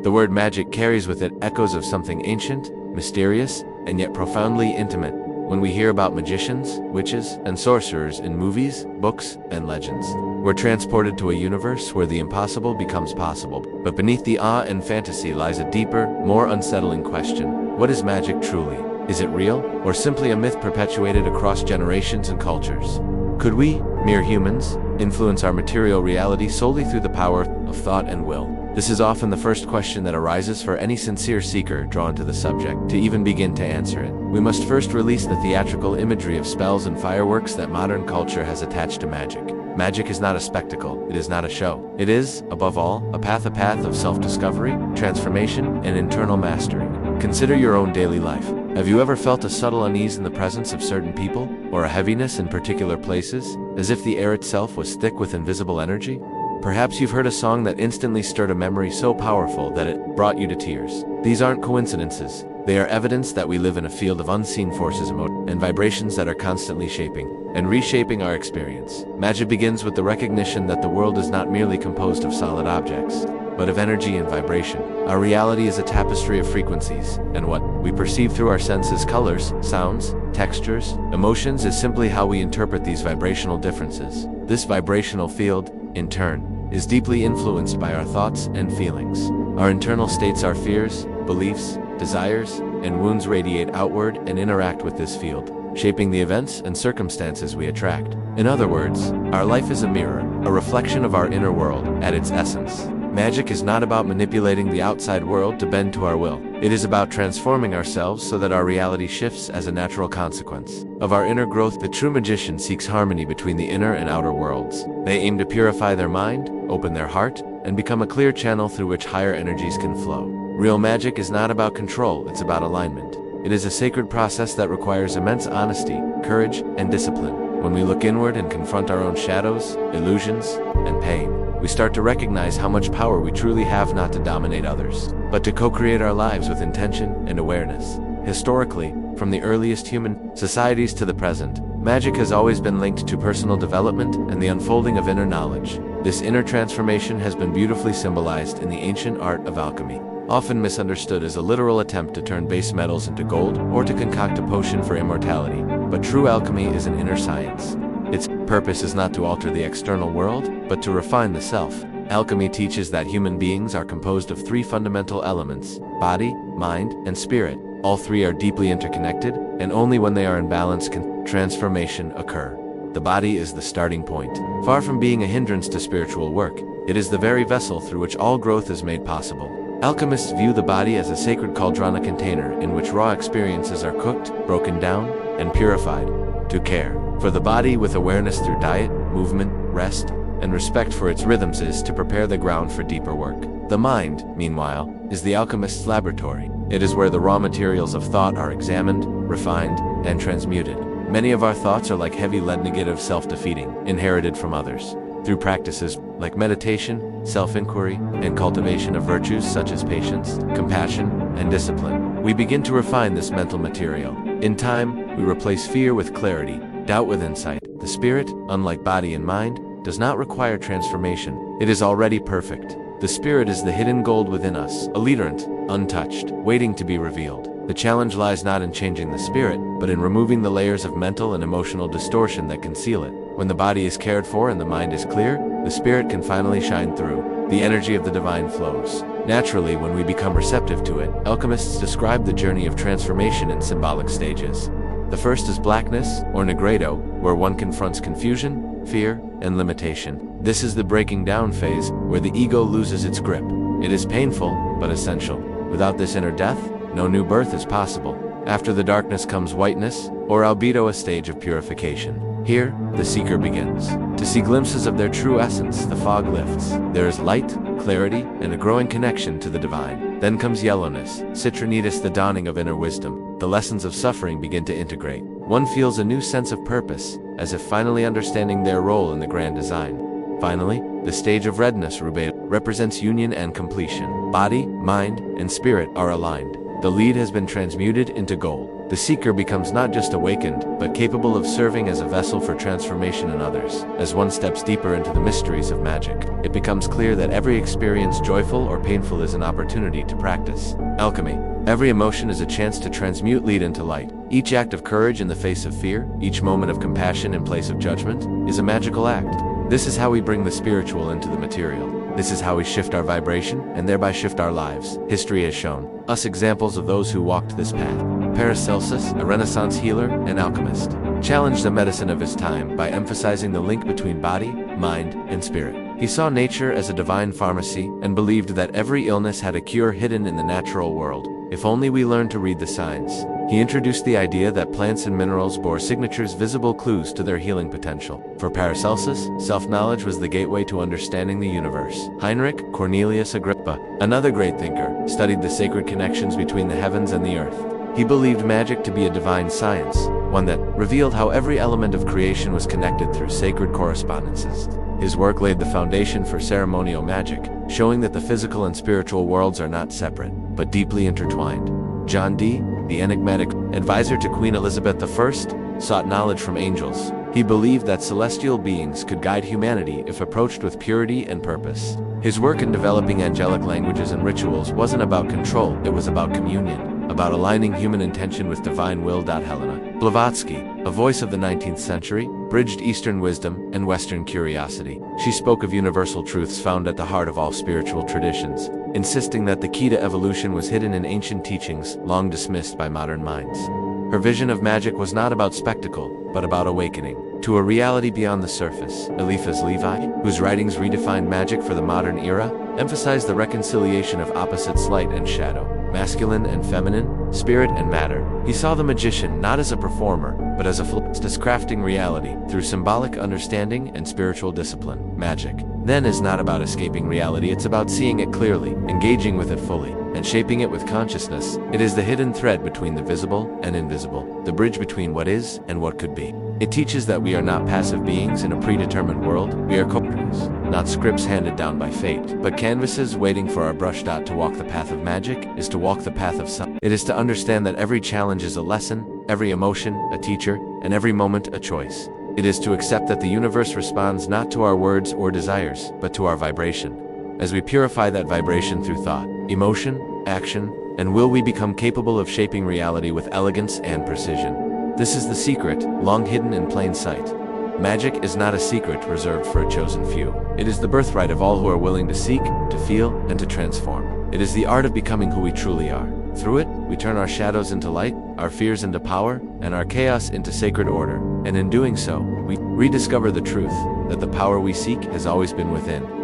The word magic carries with it echoes of something ancient, mysterious, and yet profoundly intimate. When we hear about magicians, witches, and sorcerers in movies, books, and legends, we're transported to a universe where the impossible becomes possible. But beneath the awe and fantasy lies a deeper, more unsettling question. What is magic truly? Is it real, or simply a myth perpetuated across generations and cultures? Could we, mere humans, influence our material reality solely through the power of thought and will? This is often the first question that arises for any sincere seeker drawn to the subject. To even begin to answer it, we must first release the theatrical imagery of spells and fireworks that modern culture has attached to magic. Magic is not a spectacle, it is not a show. It is, above all, a path of self-discovery, transformation, and internal mastery. Consider your own daily life. Have you ever felt a subtle unease in the presence of certain people, or a heaviness in particular places, as if the air itself was thick with invisible energy? Perhaps you've heard a song that instantly stirred a memory so powerful that it brought you to tears. These aren't coincidences. They are evidence that we live in a field of unseen forces and vibrations that are constantly shaping and reshaping our experience. Magic begins with the recognition that the world is not merely composed of solid objects, but of energy and vibration. Our reality is a tapestry of frequencies, and what we perceive through our senses, colors, sounds, textures, emotions, is simply how we interpret these vibrational differences. This vibrational field, in turn, is deeply influenced by our thoughts and feelings. Our internal states, our fears, beliefs, desires, and wounds radiate outward and interact with this field, shaping the events and circumstances we attract. In other words, our life is a mirror, a reflection of our inner world at its essence. Magic is not about manipulating the outside world to bend to our will. It is about transforming ourselves so that our reality shifts as a natural consequence of our inner growth. The true magician seeks harmony between the inner and outer worlds. They aim to purify their mind, open their heart, and become a clear channel through which higher energies can flow. Real magic is not about control, it's about alignment. It is a sacred process that requires immense honesty, courage, and discipline. When we look inward and confront our own shadows, illusions, and pain, we start to recognize how much power we truly have, not to dominate others, but to co-create our lives with intention and awareness. Historically, from the earliest human societies to the present, magic has always been linked to personal development and the unfolding of inner knowledge. This inner transformation has been beautifully symbolized in the ancient art of alchemy, often misunderstood as a literal attempt to turn base metals into gold or to concoct a potion for immortality. But true alchemy is an inner science. Its purpose is not to alter the external world, but to refine the self. Alchemy teaches that human beings are composed of three fundamental elements: body, mind, and spirit. All three are deeply interconnected, and only when they are in balance can transformation occur. The body is the starting point. Far from being a hindrance to spiritual work, it is the very vessel through which all growth is made possible. Alchemists view the body as a sacred cauldron, a container in which raw experiences are cooked, broken down, and purified. To care for the body with awareness through diet, movement, rest, and respect for its rhythms is to prepare the ground for deeper work. The mind, meanwhile, is the alchemist's laboratory. It is where the raw materials of thought are examined, refined, and transmuted. Many of our thoughts are like heavy lead, negative, self-defeating, inherited from others. Through practices like meditation, self-inquiry, and cultivation of virtues such as patience, compassion, and discipline, we begin to refine this mental material. In time, we replace fear with clarity, doubt with insight. The spirit, unlike body and mind, does not require transformation. It is already perfect. The spirit is the hidden gold within us, a latent, untouched, waiting to be revealed. The challenge lies not in changing the spirit, but in removing the layers of mental and emotional distortion that conceal it. When the body is cared for and the mind is clear, the spirit can finally shine through. The energy of the divine flows naturally when we become receptive to it. Alchemists describe the journey of transformation in symbolic stages. The first is blackness, or negredo, where one confronts confusion, fear, and limitation. This is the breaking down phase, where the ego loses its grip. It is painful, but essential. Without this inner death, no new birth is possible. After the darkness comes whiteness, or albedo, a stage of purification. Here, the seeker begins to see glimpses of their true essence. The fog lifts. There is light, clarity, and a growing connection to the divine. Then comes yellowness, citrinitis, the dawning of inner wisdom. The lessons of suffering begin to integrate. One feels a new sense of purpose, as if finally understanding their role in the grand design. Finally, the stage of redness, rubedo, represents union and completion. Body, mind, and spirit are aligned. the lead has been transmuted into gold. The seeker becomes not just awakened, but capable of serving as a vessel for transformation in others. As one steps deeper into the mysteries of magic, it becomes clear that every experience, joyful or painful, is an opportunity to practice alchemy. Every emotion is a chance to transmute lead into light. Each act of courage in the face of fear, each moment of compassion in place of judgment, is a magical act. This is how we bring the spiritual into the material. This is how we shift our vibration, and thereby shift our lives. History has shown us examples of those who walked this path. Paracelsus, a Renaissance healer and alchemist, challenged the medicine of his time by emphasizing the link between body, mind, and spirit. He saw nature as a divine pharmacy and believed that every illness had a cure hidden in the natural world, if only we learned to read the signs. He introduced the idea that plants and minerals bore signatures, visible clues to their healing potential. For Paracelsus, self-knowledge was the gateway to understanding the universe. Heinrich Cornelius Agrippa, another great thinker, studied the sacred connections between the heavens and the earth. He believed magic to be a divine science, one that revealed how every element of creation was connected through sacred correspondences. His work laid the foundation for ceremonial magic, showing that the physical and spiritual worlds are not separate, but deeply intertwined. John Dee, the enigmatic advisor to Queen Elizabeth I, sought knowledge from angels. He believed that celestial beings could guide humanity if approached with purity and purpose. His work in developing angelic languages and rituals wasn't about control, it was about communion, about aligning human intention with divine will. Helena Blavatsky, a voice of the 19th century, bridged Eastern wisdom and Western curiosity. She spoke of universal truths found at the heart of all spiritual traditions, insisting that the key to evolution was hidden in ancient teachings long dismissed by modern minds. Her vision of magic was not about spectacle, but about awakening to a reality beyond the surface. Eliphas Levi, whose writings redefined magic for the modern era, emphasized the reconciliation of opposites, light and shadow, masculine and feminine, spirit and matter. He saw the magician not as a performer, but as a philosopher crafting reality through symbolic understanding and spiritual discipline. Magic, then, is not about escaping reality, it's about seeing it clearly, engaging with it fully, and shaping it with consciousness. It is the hidden thread between the visible and invisible, the bridge between what is and what could be. It teaches that we are not passive beings in a predetermined world, we are co-creators, not scripts handed down by fate, but canvases waiting for our brush. To walk the path of magic is to walk the path of self. It is to understand that every challenge is a lesson, every emotion a teacher, and every moment a choice. It is to accept that the universe responds not to our words or desires, but to our vibration. As we purify that vibration through thought, emotion, action, and will, we become capable of shaping reality with elegance and precision. This is the secret, long hidden in plain sight. Magic is not a secret reserved for a chosen few. It is the birthright of all who are willing to seek, to feel, and to transform. It is the art of becoming who we truly are. Through it, we turn our shadows into light, our fears into power, and our chaos into sacred order. And in doing so, we rediscover the truth that the power we seek has always been within.